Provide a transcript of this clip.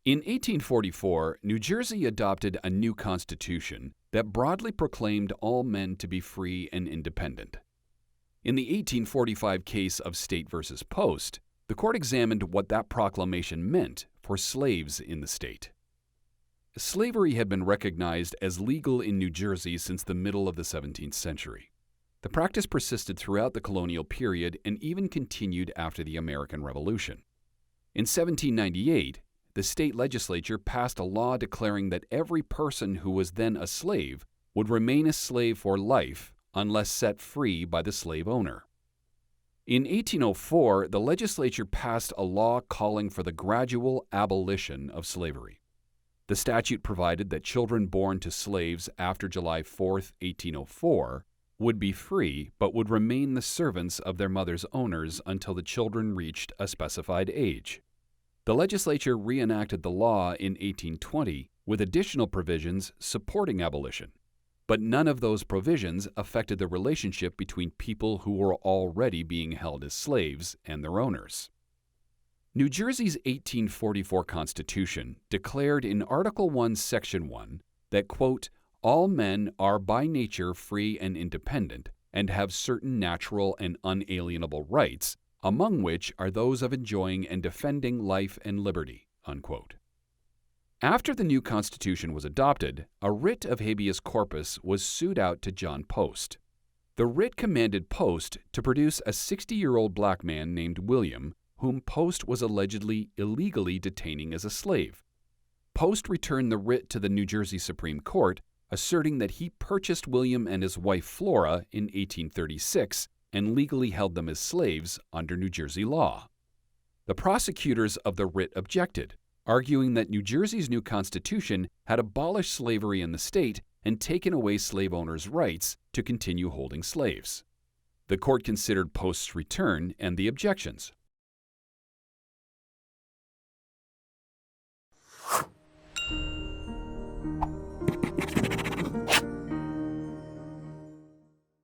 In 1844, New Jersey adopted a new constitution that broadly proclaimed all men to be free and independent. In the 1845 case of State versus Post, the court examined what that proclamation meant for slaves in the state. Slavery had been recognized as legal in New Jersey since the middle of the 17th century. The practice persisted throughout the colonial period and even continued after the American Revolution. In 1798, the state legislature passed a law declaring that every person who was then a slave would remain a slave for life unless set free by the slave owner. In 1804, the legislature passed a law calling for the gradual abolition of slavery. The statute provided that children born to slaves after July 4, 1804, would be free but would remain the servants of their mother's owners until the children reached a specified age. The legislature re-enacted the law in 1820 with additional provisions supporting abolition, but none of those provisions affected the relationship between people who were already being held as slaves and their owners. New Jersey's 1844 Constitution declared in Article 1, Section 1 that, quote, all men are by nature free and independent and have certain natural and unalienable rights, among which are those of enjoying and defending life and liberty, unquote. After the new Constitution was adopted, a writ of habeas corpus was sued out to John Post. The writ commanded Post to produce a 60-year-old black man named William, whom Post was allegedly illegally detaining as a slave. Post returned the writ to the New Jersey Supreme Court, asserting that he purchased William and his wife Flora in 1836 and legally held them as slaves under New Jersey law. The prosecutors of the writ objected, arguing that New Jersey's new constitution had abolished slavery in the state and taken away slave owners' rights to continue holding slaves. The court considered Post's return and the objections,